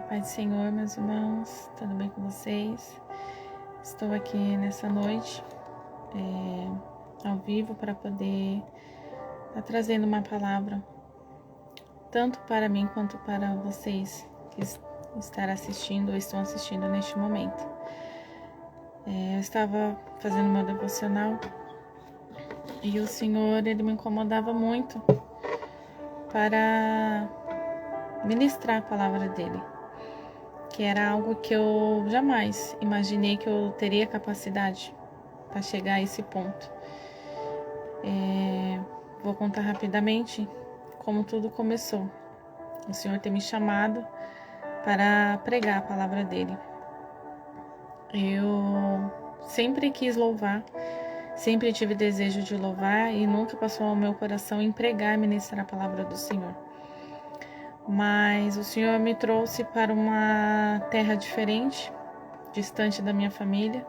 Paz do Senhor, meus irmãos, tudo bem com vocês? Estou aqui nessa noite, ao vivo, para poder estar trazendo uma palavra, tanto para mim quanto para vocês que estão assistindo ou estão assistindo neste momento. Eu estava fazendo meu devocional e o Senhor, Ele me incomodava muito para ministrar a palavra dEle, que era algo que eu jamais imaginei que eu teria capacidade para chegar a esse ponto. Vou contar rapidamente como tudo começou. O Senhor tem me chamado para pregar a palavra dEle. Eu sempre quis louvar, sempre tive desejo de louvar e nunca passou ao meu coração em pregar e ministrar a palavra do Senhor. Mas o Senhor me trouxe para uma terra diferente, distante da minha família,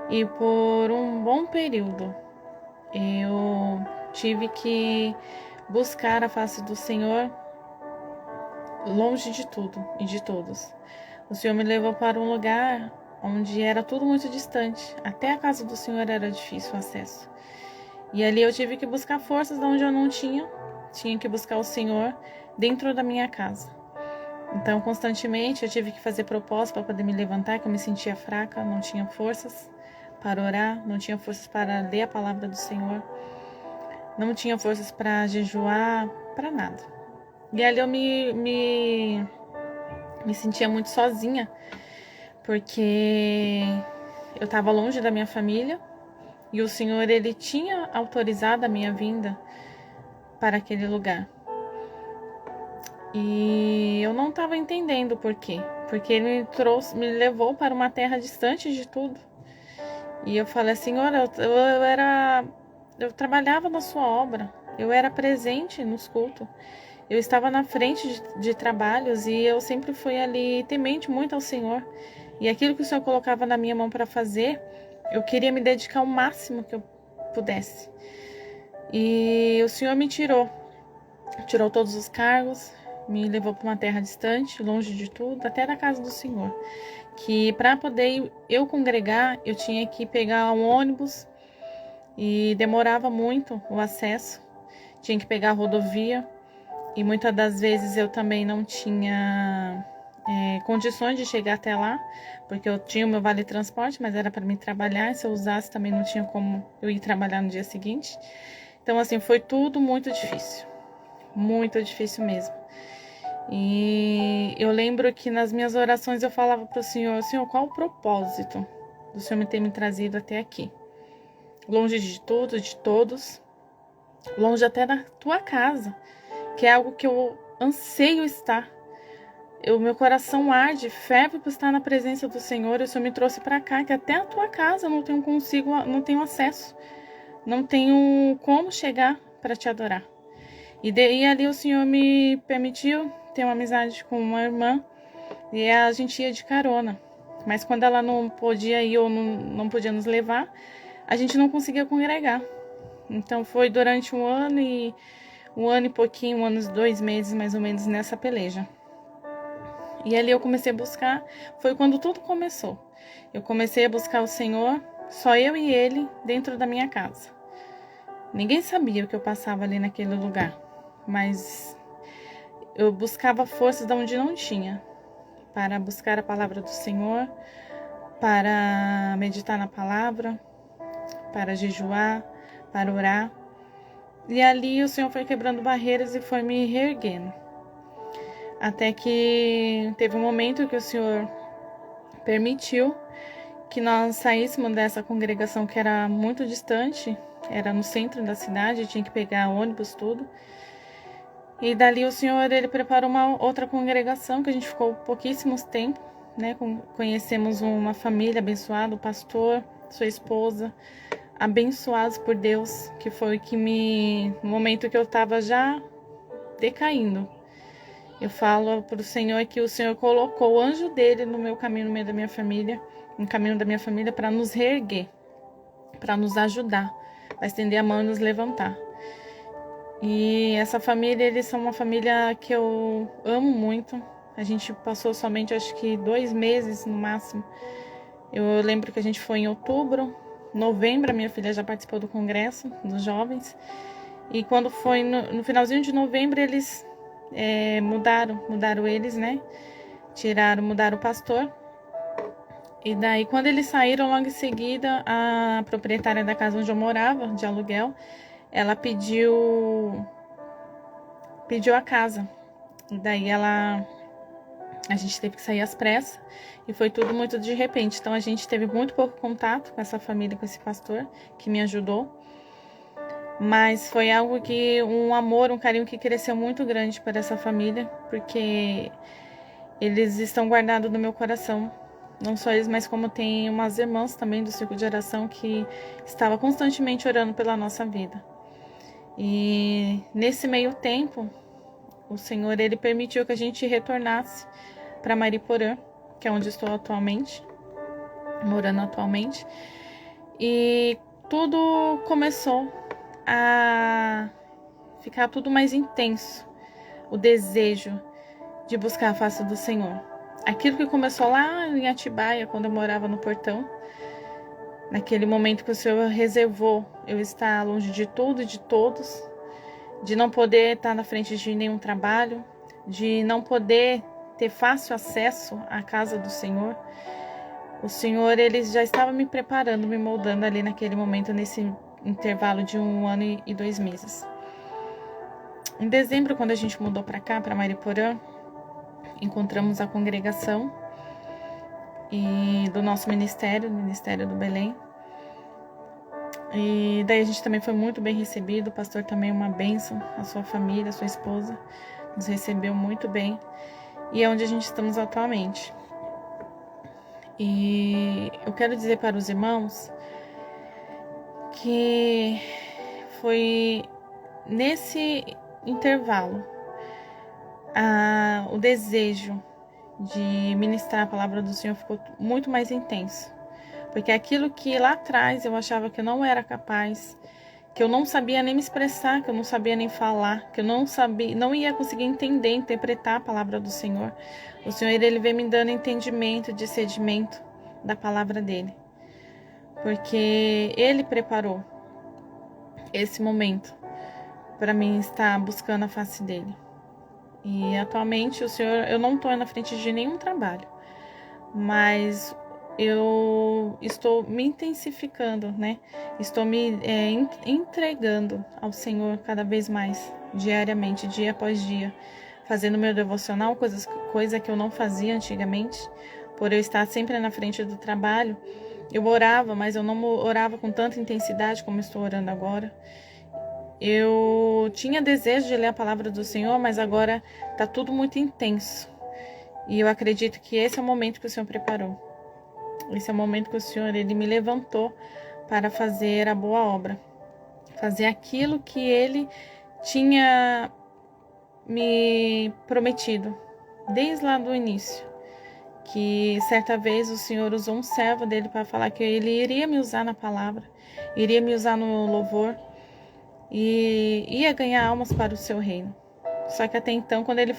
e por um bom período eu tive que buscar a face do Senhor longe de tudo e de todos. O Senhor me levou para um lugar onde era tudo muito distante, até a casa do Senhor era difícil o acesso. E ali eu tive que buscar forças de onde eu não tinha que buscar o Senhor dentro da minha casa. Então, constantemente eu tive que fazer propósito para poder me levantar, que eu me sentia fraca, não tinha forças para orar, não tinha forças para ler a palavra do Senhor, não tinha forças para jejuar, para nada. E ali eu me sentia muito sozinha, porque eu estava longe da minha família e o Senhor, Ele tinha autorizado a minha vinda para aquele lugar. E eu não estava entendendo por quê. Porque Ele me levou para uma terra distante de tudo. E eu falei, Senhor, eu trabalhava na sua obra, eu era presente nos cultos, eu estava na frente de trabalhos e eu sempre fui ali temente muito ao Senhor. E aquilo que o Senhor colocava na minha mão para fazer, eu queria me dedicar o máximo que eu pudesse. E o Senhor me tirou todos os cargos, me levou para uma terra distante, longe de tudo, até da casa do Senhor. Que para poder eu congregar, eu tinha que pegar um ônibus e demorava muito o acesso. Tinha que pegar a rodovia e muitas das vezes eu também não tinha condições de chegar até lá, porque eu tinha o meu vale transporte, mas era para mim trabalhar, e se eu usasse também não tinha como eu ir trabalhar no dia seguinte. Então assim, foi tudo muito difícil mesmo. E eu lembro que nas minhas orações eu falava para o Senhor, qual o propósito do Senhor me ter me trazido até aqui? Longe de tudo, de todos, longe até da tua casa, que é algo que eu anseio estar. Meu coração arde, ferve por estar na presença do Senhor. O Senhor me trouxe para cá, que até a tua casa eu não tenho acesso, não tenho como chegar para te adorar. E ali o Senhor me permitiu ter uma amizade com uma irmã e a gente ia de carona. Mas quando ela não podia ir ou não podia nos levar, a gente não conseguia congregar. Então foi durante um ano e pouquinho, 1 ano e 2 meses mais ou menos nessa peleja. E ali eu comecei a buscar, foi quando tudo começou. Eu comecei a buscar o Senhor, só eu e Ele dentro da minha casa. Ninguém sabia o que eu passava ali naquele lugar, mas eu buscava forças de onde não tinha, para buscar a palavra do Senhor, para meditar na palavra, para jejuar, para orar. E ali o Senhor foi quebrando barreiras e foi me reerguendo. Até que teve um momento que o Senhor permitiu que nós saíssemos dessa congregação que era muito distante, era no centro da cidade, tinha que pegar ônibus, tudo. E dali o Senhor, Ele preparou uma outra congregação, que a gente ficou pouquíssimos tempo, né? Conhecemos uma família abençoada, o pastor, sua esposa, abençoados por Deus, que foi que no momento que eu estava já decaindo, eu falo para o Senhor que o Senhor colocou o anjo dele no meu caminho, no meio da minha família, no caminho da minha família, para nos reerguer, para nos ajudar, para estender a mão e nos levantar. E essa família, eles são uma família que eu amo muito, A gente passou somente, acho que 2 meses no máximo. Eu lembro que a gente foi em outubro, novembro, a minha filha já participou do congresso dos jovens. E quando foi no finalzinho de novembro, eles mudaram eles, né? Mudaram o pastor. E daí, quando eles saíram, logo em seguida, a proprietária da casa onde eu morava, de aluguel, ela pediu a casa. E daí a gente teve que sair às pressas e foi tudo muito de repente. Então a gente teve muito pouco contato com essa família, com esse pastor que me ajudou. Mas foi algo um amor, um carinho que cresceu muito grande para essa família, porque eles estão guardados no meu coração. Não só eles, mas como tem umas irmãs também do círculo de oração que estava constantemente orando pela nossa vida. E nesse meio tempo, o Senhor, Ele permitiu que a gente retornasse para Mariporã, que é onde estou atualmente, morando atualmente. E tudo começou a ficar tudo mais intenso, o desejo de buscar a face do Senhor. Aquilo que começou lá em Atibaia, quando eu morava no Portão, naquele momento que o Senhor reservou eu estar longe de tudo e de todos, de não poder estar na frente de nenhum trabalho, de não poder ter fácil acesso à casa do Senhor. O Senhor, Ele já estava me preparando, me moldando ali naquele momento, nesse intervalo de 1 ano e 2 meses. Em dezembro, quando a gente mudou para cá, para Mariporã, encontramos a congregação do nosso ministério, o Ministério do Belém. E daí a gente também foi muito bem recebido, o pastor também é uma bênção, a sua família, a sua esposa, nos recebeu muito bem. E é onde a gente estamos atualmente. E eu quero dizer para os irmãos que foi nesse intervalo o desejo de ministrar a palavra do Senhor ficou muito mais intenso. Porque aquilo que lá atrás eu achava que eu não era capaz, que eu não sabia nem me expressar, que eu não sabia nem falar, que eu não ia conseguir entender, interpretar a palavra do Senhor. O Senhor, Ele veio me dando entendimento, discernimento da palavra dEle. Porque Ele preparou esse momento para mim estar buscando a face dEle. E atualmente o Senhor, eu não estou na frente de nenhum trabalho, mas eu estou me intensificando, né? Estou me entregando ao Senhor cada vez mais, diariamente, dia após dia, fazendo meu devocional, coisa que eu não fazia antigamente, por eu estar sempre na frente do trabalho. Eu orava, mas eu não orava com tanta intensidade como estou orando agora. Eu tinha desejo de ler a palavra do Senhor, mas agora está tudo muito intenso. E eu acredito que esse é o momento que o Senhor preparou. Esse é o momento que o Senhor, Ele me levantou para fazer a boa obra. Fazer aquilo que Ele tinha me prometido, desde lá do início. Que certa vez o Senhor usou um servo dele para falar que Ele iria me usar na palavra, iria me usar no louvor e ia ganhar almas para o seu reino. Só que até então, quando ele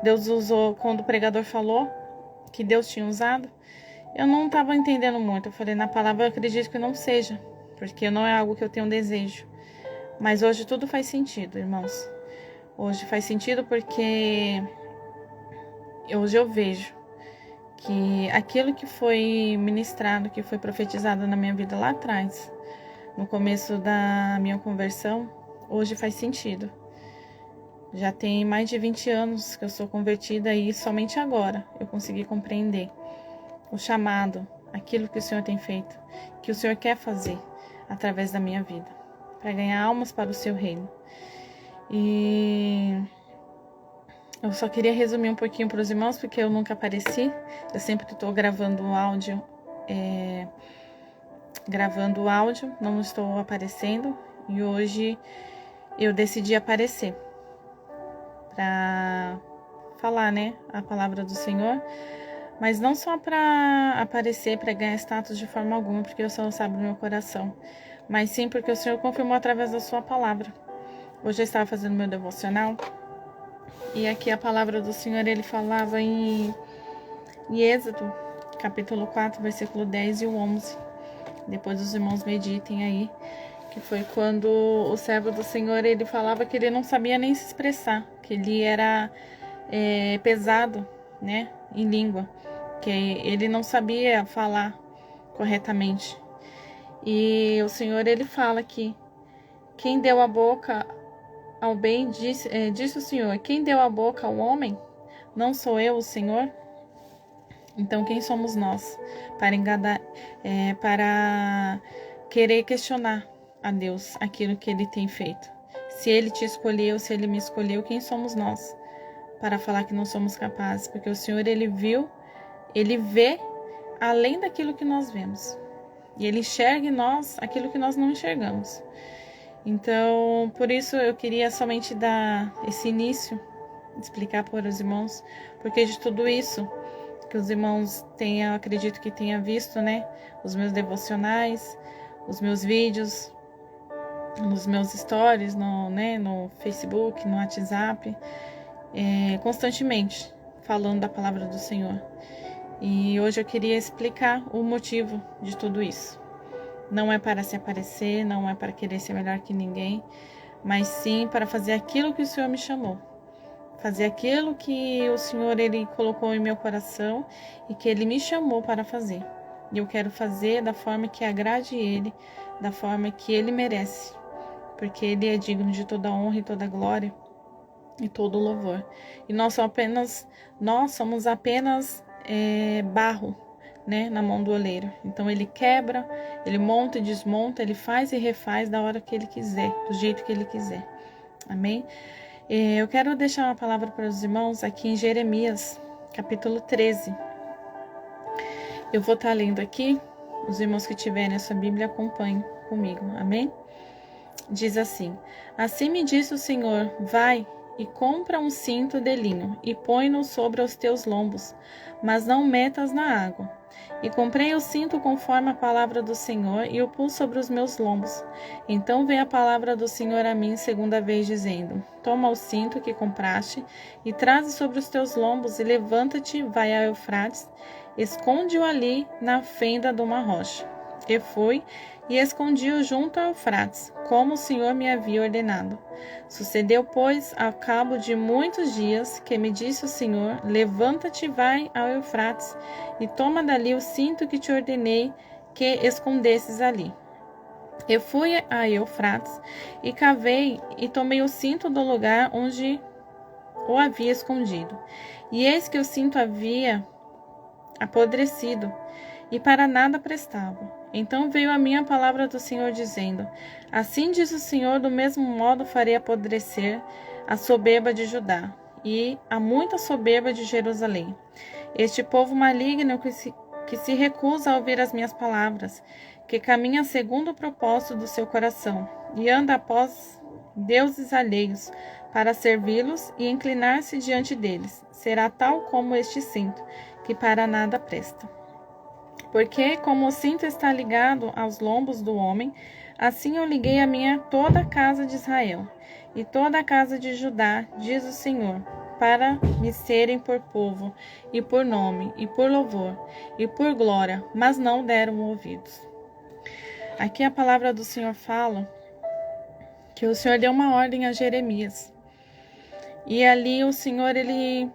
Deus usou, quando o pregador falou que Deus tinha usado, eu não estava entendendo muito. Eu falei, na palavra eu acredito que não seja, porque não é algo que eu tenho desejo. Mas hoje tudo faz sentido, irmãos. Hoje faz sentido porque hoje eu vejo que aquilo que foi ministrado, que foi profetizado na minha vida lá atrás, no começo da minha conversão, hoje faz sentido. Já tem mais de 20 anos que eu sou convertida e somente agora eu consegui compreender o chamado, aquilo que o Senhor tem feito, que o Senhor quer fazer através da minha vida, para ganhar almas para o seu reino. E eu só queria resumir um pouquinho para os irmãos, porque eu nunca apareci, eu sempre estou gravando áudio, não estou aparecendo, e hoje eu decidi aparecer para falar, né, a palavra do Senhor, mas não só para aparecer, para ganhar status de forma alguma, porque o Senhor sabe do meu coração, mas sim porque o Senhor confirmou através da sua palavra. Hoje eu estava fazendo meu devocional E aqui a palavra do Senhor, ele falava em Êxodo, capítulo 4, versículo 10 e o 11. Depois os irmãos meditem aí, que foi quando o servo do Senhor, ele falava que ele não sabia nem se expressar, que ele era pesado, né, em língua, que ele não sabia falar corretamente. E o Senhor, ele fala que quem deu a boca ao bem, disse o Senhor, quem deu a boca ao homem, não sou eu, o Senhor? Então, quem somos nós para enganar, para querer questionar a Deus aquilo que Ele tem feito? Se Ele te escolheu, se Ele me escolheu, quem somos nós para falar que não somos capazes? Porque o Senhor, Ele vê além daquilo que nós vemos. E Ele enxerga em nós aquilo que nós não enxergamos. Então, por isso eu queria somente dar esse início, explicar para os irmãos, porque de tudo isso que os irmãos tenham, acredito que tenham visto, né? Os meus devocionais, os meus vídeos, nos meus stories, no Facebook, no WhatsApp, constantemente falando da palavra do Senhor. E hoje eu queria explicar o motivo de tudo isso. Não é para se aparecer, não é para querer ser melhor que ninguém, mas sim para fazer aquilo que o Senhor me chamou. Fazer aquilo que o Senhor, Ele colocou em meu coração e que Ele me chamou para fazer. E eu quero fazer da forma que agrade Ele, da forma que Ele merece. Porque Ele é digno de toda honra e toda glória e todo louvor. E nós somos apenas barro, né, na mão do oleiro. Então Ele quebra, Ele monta e desmonta, Ele faz e refaz da hora que Ele quiser, do jeito que Ele quiser. Amém? Eu quero deixar uma palavra para os irmãos aqui em Jeremias, capítulo 13. Eu vou estar lendo aqui, os irmãos que tiverem a sua Bíblia acompanhem comigo, amém? Diz assim: assim me disse o Senhor, vai e compra um cinto de linho e põe-no sobre os teus lombos, mas não metas na água. E comprei o cinto conforme a palavra do Senhor e o pus sobre os meus lombos. Então veio a palavra do Senhor a mim segunda vez, dizendo: toma o cinto que compraste e traze sobre os teus lombos e levanta-te, vai a Eufrates, esconde-o ali na fenda de uma rocha. E fui e escondi-o junto a Eufrates, como o Senhor me havia ordenado. Sucedeu, pois, ao cabo de muitos dias, que me disse o Senhor: levanta-te, vai ao Eufrates, e toma dali o cinto que te ordenei que escondesses ali. Eu fui a Eufrates, e cavei, e tomei o cinto do lugar onde o havia escondido. E eis que o cinto havia apodrecido, e para nada prestava. Então veio a mim a palavra do Senhor, dizendo: assim diz o Senhor, do mesmo modo farei apodrecer a soberba de Judá, e a muita soberba de Jerusalém. Este povo maligno que se recusa a ouvir as minhas palavras, que caminha segundo o propósito do seu coração, e anda após deuses alheios, para servi-los e inclinar-se diante deles, será tal como este cinto, que para nada presta. Porque, como o cinto está ligado aos lombos do homem, assim eu liguei a minha toda a casa de Israel, e toda a casa de Judá, diz o Senhor, para me serem por povo, e por nome, e por louvor, e por glória, mas não deram ouvidos. Aqui a palavra do Senhor fala que o Senhor deu uma ordem a Jeremias. E ali o Senhor, ele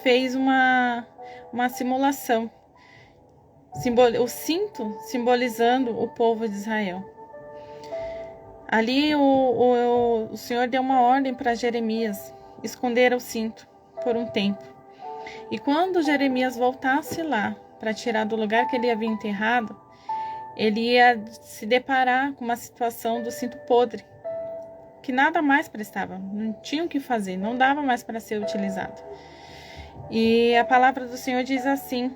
fez uma simulação. O cinto simbolizando o povo de Israel. Ali o Senhor deu uma ordem para Jeremias esconder o cinto por um tempo. E quando Jeremias voltasse lá para tirar do lugar que ele havia enterrado, ele ia se deparar com uma situação do cinto podre, que nada mais prestava, não tinha o que fazer, não dava mais para ser utilizado. E a palavra do Senhor diz assim: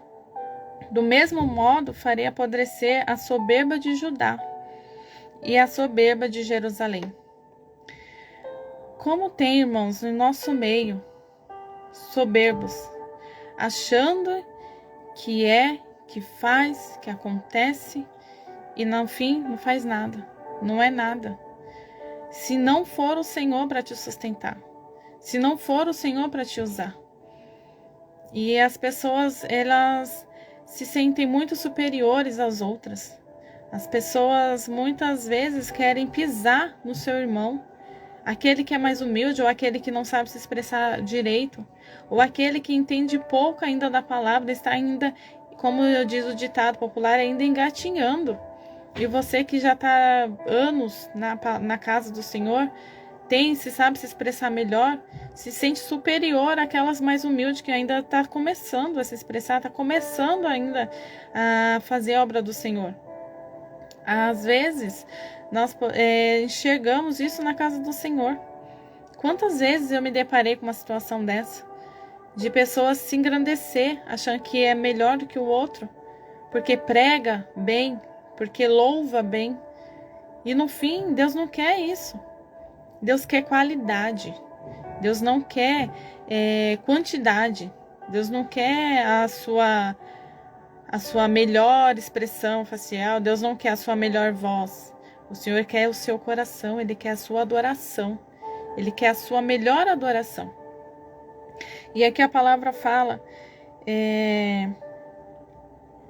do mesmo modo farei apodrecer a soberba de Judá e a soberba de Jerusalém. Como tem, irmãos, no nosso meio, soberbos, achando que faz, que acontece, e no fim não faz nada, não é nada. Se não for o Senhor para te sustentar, se não for o Senhor para te usar. E as pessoas, elas se sentem muito superiores às outras. As pessoas muitas vezes querem pisar no seu irmão, aquele que é mais humilde, ou aquele que não sabe se expressar direito, ou aquele que entende pouco ainda da palavra, está ainda, como diz o ditado popular, ainda engatinhando. E você que já está anos na casa do Senhor, se sabe se expressar melhor, se sente superior àquelas mais humildes que ainda está começando a se expressar, está começando ainda a fazer a obra do Senhor. Às vezes, nós enxergamos isso na casa do Senhor. Quantas vezes eu me deparei com uma situação dessa? De pessoas se engrandecer, achando que é melhor do que o outro, porque prega bem, porque louva bem. E no fim, Deus não quer isso. Deus quer qualidade. Deus não quer quantidade. Deus não quer a sua melhor expressão facial. Deus não quer a sua melhor voz. O Senhor quer o seu coração. Ele quer a sua adoração. Ele quer a sua melhor adoração. E aqui a palavra fala,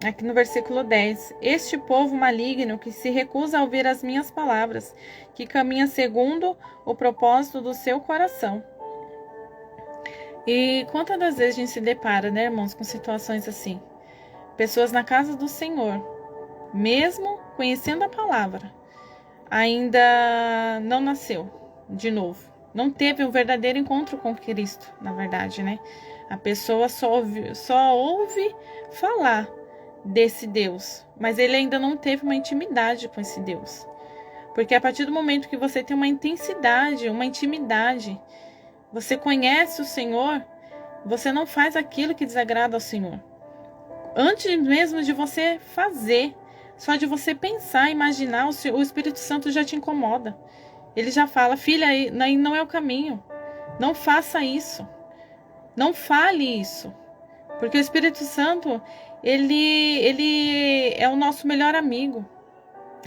aqui no versículo 10, este povo maligno que se recusa a ouvir as minhas palavras, que caminha segundo o propósito do seu coração. E quantas das vezes a gente se depara, né, irmãos, com situações assim? Pessoas na casa do Senhor, mesmo conhecendo a palavra, ainda não nasceu de novo. Não teve um verdadeiro encontro com Cristo, na verdade, né? A pessoa só ouve falar desse Deus, mas ele ainda não teve uma intimidade com esse Deus. Porque a partir do momento que você tem uma intensidade, uma intimidade, você conhece o Senhor, você não faz aquilo que desagrada ao Senhor. Antes mesmo de você fazer, só de você pensar, imaginar, o Espírito Santo já te incomoda. Ele já fala, filha, aí não é o caminho. Não faça isso. Não fale isso. Porque o Espírito Santo, ele é o nosso melhor amigo.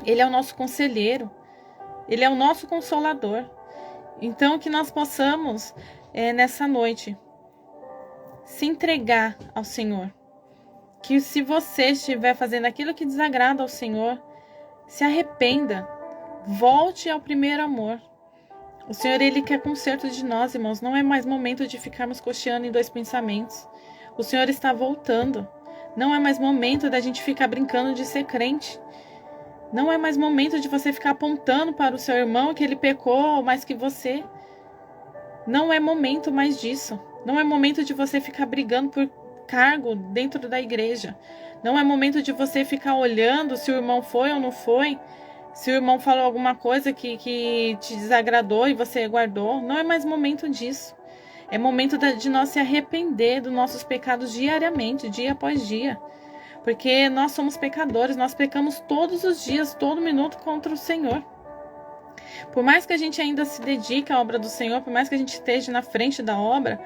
Ele é o nosso conselheiro. Ele é o nosso consolador. Então, que nós possamos, nessa noite, se entregar ao Senhor. Que se você estiver fazendo aquilo que desagrada ao Senhor, se arrependa. Volte ao primeiro amor. O Senhor, Ele quer conserto de nós, irmãos. Não é mais momento de ficarmos cocheando em dois pensamentos. O Senhor está voltando. Não é mais momento da gente ficar brincando de ser crente. Não é mais momento de você ficar apontando para o seu irmão que ele pecou mais que você. Não é momento mais disso. Não é momento de você ficar brigando por cargo dentro da igreja. Não é momento de você ficar olhando se o irmão foi ou não foi. Se o irmão falou alguma coisa que te desagradou e você guardou, não é mais momento disso. É momento de nós se arrepender dos nossos pecados diariamente, dia após dia. Porque nós somos pecadores, nós pecamos todos os dias, todo minuto contra o Senhor. Por mais que a gente ainda se dedique à obra do Senhor, por mais que a gente esteja na frente da obra,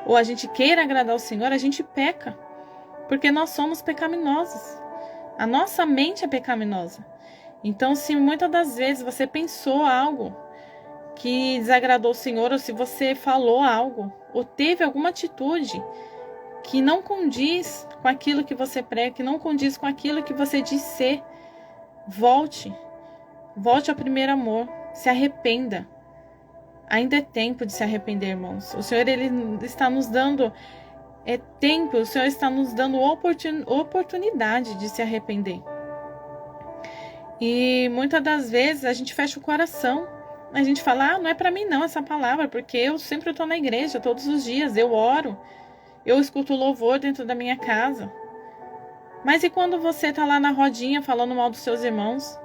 ou a gente queira agradar o Senhor, a gente peca. Porque nós somos pecaminosos. A nossa mente é pecaminosa. Então, se muitas das vezes você pensou algo que desagradou o Senhor, ou se você falou algo, ou teve alguma atitude que não condiz com aquilo que você prega, que não condiz com aquilo que você diz ser, volte ao primeiro amor, se arrependa. Ainda é tempo de se arrepender, irmãos. O Senhor, Ele está nos dando tempo, o Senhor está nos dando oportunidade de se arrepender. E muitas das vezes a gente fecha o coração. A gente fala, não é para mim não essa palavra, porque eu sempre estou na igreja, todos os dias, eu oro, eu escuto louvor dentro da minha casa. Mas e quando você está lá na rodinha falando mal dos seus irmãos?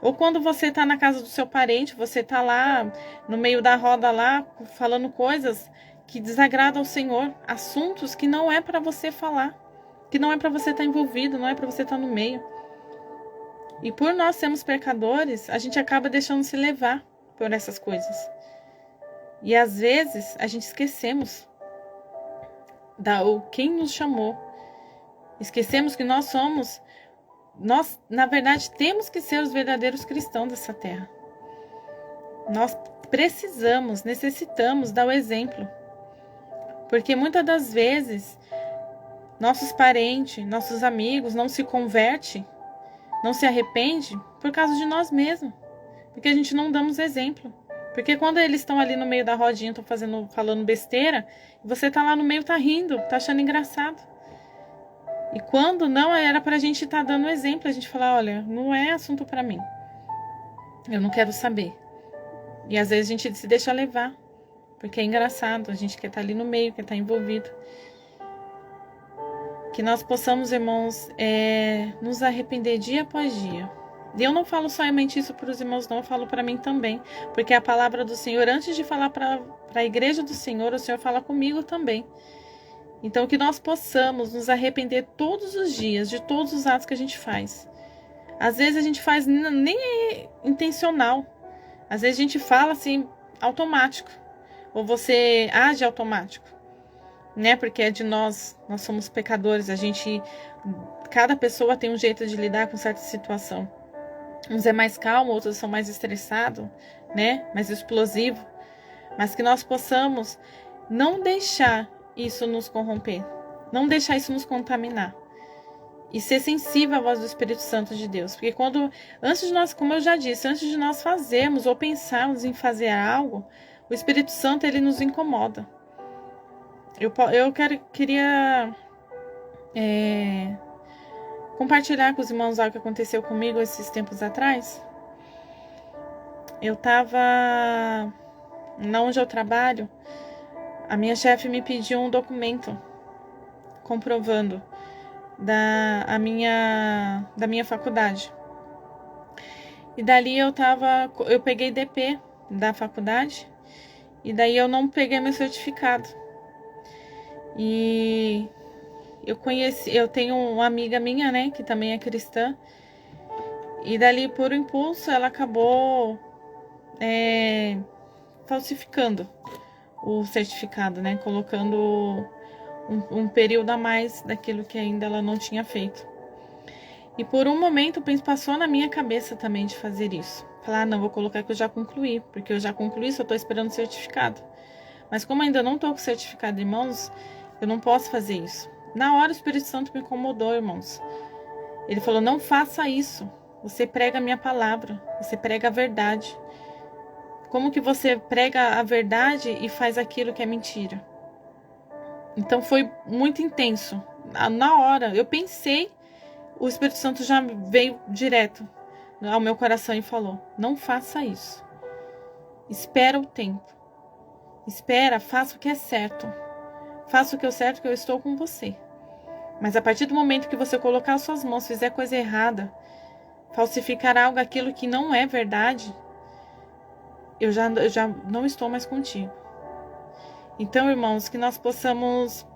Ou quando você está na casa do seu parente, você está lá no meio da roda lá, falando coisas que desagradam ao Senhor, assuntos que não é para você falar, que não é para você estar envolvido, não é para você estar no meio. E por nós sermos pecadores, a gente acaba deixando se levar por essas coisas. E às vezes a gente esquecemos quem nos chamou. Esquecemos que nós, na verdade, temos que ser os verdadeiros cristãos dessa terra. Nós necessitamos dar o exemplo. Porque muitas das vezes, nossos parentes, nossos amigos não se convertem, não se arrependem por causa de nós mesmos. Porque a gente não damos exemplo. Porque quando eles estão ali no meio da rodinha, estão falando besteira, você tá lá no meio, tá rindo, tá achando engraçado. E quando não, era pra gente estar dando exemplo, a gente falar, olha, não é assunto pra mim. Eu não quero saber. E às vezes a gente se deixa levar, porque é engraçado, a gente quer estar ali no meio, quer estar envolvido. Que nós possamos, irmãos, nos arrepender dia após dia. E eu não falo somente isso para os irmãos, não, eu falo para mim também. Porque a palavra do Senhor, antes de falar para a igreja do Senhor, o Senhor fala comigo também. Então, que nós possamos nos arrepender todos os dias de todos os atos que a gente faz. Às vezes a gente faz nem intencional. Às vezes a gente fala assim, automático. Ou você age automático. Né? Porque é de nós somos pecadores. Cada pessoa tem um jeito de lidar com certa situação. Uns é mais calmo, outros são mais estressados, né? Mais explosivo. Mas que nós possamos não deixar isso nos corromper. Não deixar isso nos contaminar. E ser sensível à voz do Espírito Santo de Deus. Porque antes de nós, como eu já disse, antes de nós fazermos ou pensarmos em fazer algo, o Espírito Santo, ele nos incomoda. Eu queria compartilhar com os irmãos algo que aconteceu comigo esses tempos atrás. Eu estava onde eu trabalho, a minha chefe me pediu um documento comprovando da minha faculdade. E dali eu peguei DP da faculdade e daí eu não peguei meu certificado. E eu tenho uma amiga minha, né, que também é cristã, e dali por impulso ela acabou falsificando o certificado, né, colocando um período a mais daquilo que ainda ela não tinha feito. E por um momento passou na minha cabeça também de fazer isso. Falar, não, vou colocar que eu já concluí, porque eu já concluí, só estou esperando o certificado. Mas como ainda não estou com o certificado em mãos, eu não posso fazer isso. Na hora o Espírito Santo me incomodou, irmãos. Ele falou, não faça isso. Você prega a minha palavra, você prega a verdade. Como que você prega a verdade e faz aquilo que é mentira? Então foi muito intenso. Na hora, eu pensei, o Espírito Santo já veio direto ao meu coração e falou, não faça isso. Espera o tempo. Espera, faça o que é certo. Faça o que é certo, que eu estou com você. Mas a partir do momento que você colocar as suas mãos, fizer coisa errada, falsificar algo, aquilo que não é verdade, eu já não estou mais contigo. Então, irmãos, que nós possamos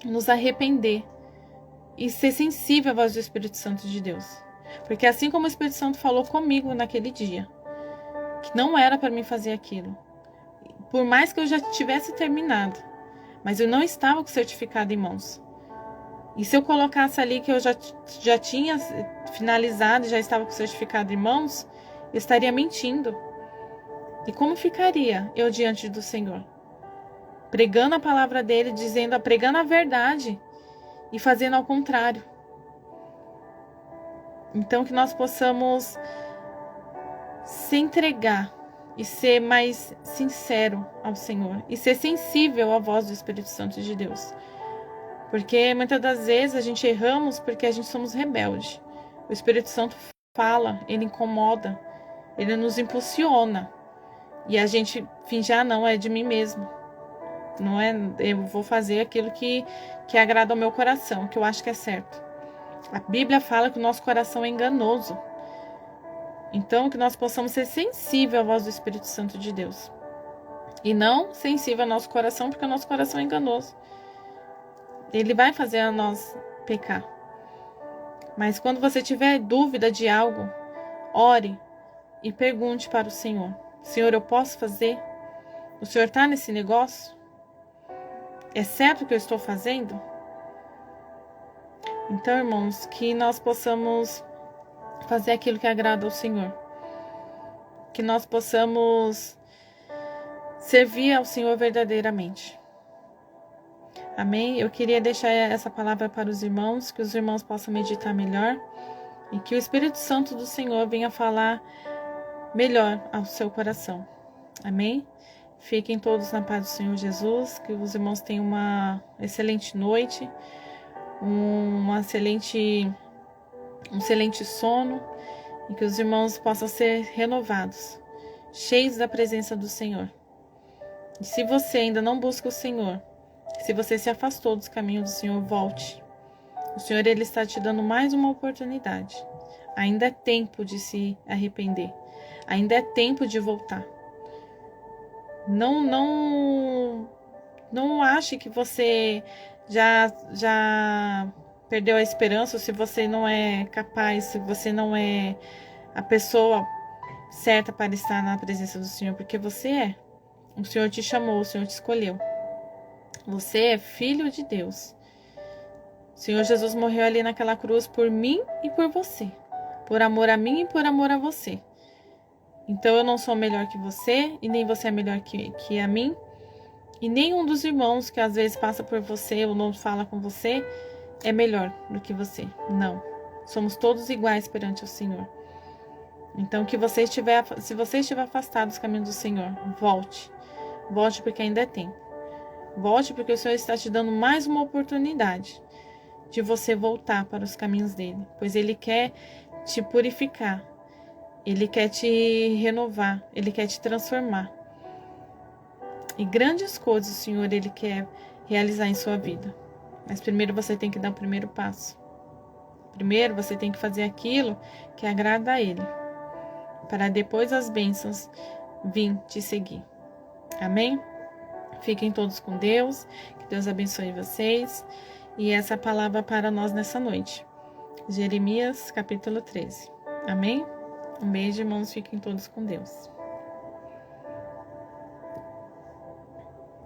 nos arrepender e ser sensível à voz do Espírito Santo de Deus. Porque assim como o Espírito Santo falou comigo naquele dia, que não era para mim fazer aquilo, por mais que eu já tivesse terminado, mas eu não estava com o certificado em mãos. E se eu colocasse ali que eu já tinha finalizado, já estava com o certificado em mãos, eu estaria mentindo. E como ficaria eu diante do Senhor? Pregando a palavra dele, pregando a verdade e fazendo ao contrário. Então que nós possamos se entregar e ser mais sincero ao Senhor e ser sensível à voz do Espírito Santo de Deus. Porque muitas das vezes a gente erramos porque a gente somos rebeldes. O Espírito Santo fala, ele incomoda, ele nos impulsiona. E a gente finge, não, é de mim mesmo. Não é, eu vou fazer aquilo que agrada ao meu coração, que eu acho que é certo. A Bíblia fala que o nosso coração é enganoso. Então, que nós possamos ser sensíveis à voz do Espírito Santo de Deus. E não sensível ao nosso coração, porque o nosso coração é enganoso. Ele vai fazer a nós pecar. Mas quando você tiver dúvida de algo, ore e pergunte para o Senhor. Senhor, eu posso fazer? O Senhor está nesse negócio? É certo o que eu estou fazendo? Então, irmãos, que nós possamos fazer aquilo que agrada ao Senhor. que nós possamos servir ao Senhor verdadeiramente. Amém? Eu queria deixar essa palavra para os irmãos, que os irmãos possam meditar melhor e que o Espírito Santo do Senhor venha falar melhor ao seu coração. Amém? Fiquem todos na paz do Senhor Jesus, que os irmãos tenham uma excelente noite, um excelente sono, e que os irmãos possam ser renovados, cheios da presença do Senhor. E se você ainda não busca o Senhor, se você se afastou dos caminhos do Senhor, volte. O Senhor, Ele está te dando mais uma oportunidade. Ainda é tempo de se arrepender. Ainda é tempo de voltar. Não ache que você já perdeu a esperança, ou se você não é capaz, se você não é a pessoa certa para estar na presença do Senhor, porque você é. O Senhor te chamou, o Senhor te escolheu. Você é filho de Deus. O Senhor Jesus morreu ali naquela cruz por mim e por você. Por amor a mim e por amor a você. Então eu não sou melhor que você, e nem você é melhor que a mim. E nenhum dos irmãos que às vezes passa por você ou não fala com você é melhor do que você. Não. Somos todos iguais perante o Senhor. Então, se você estiver afastado dos caminhos do Senhor, volte. Volte porque ainda é tempo. Volte porque o Senhor está te dando mais uma oportunidade de você voltar para os caminhos dele. Pois ele quer te purificar. Ele quer te renovar. Ele quer te transformar. E grandes coisas o Senhor, Ele quer realizar em sua vida. Mas primeiro você tem que dar o primeiro passo. Primeiro você tem que fazer aquilo que agrada a Ele. Para depois as bênçãos vir te seguir. Amém? Fiquem todos com Deus. Que Deus abençoe vocês. E essa palavra para nós nessa noite. Jeremias capítulo 13. Amém? Um beijo, irmãos. Fiquem todos com Deus.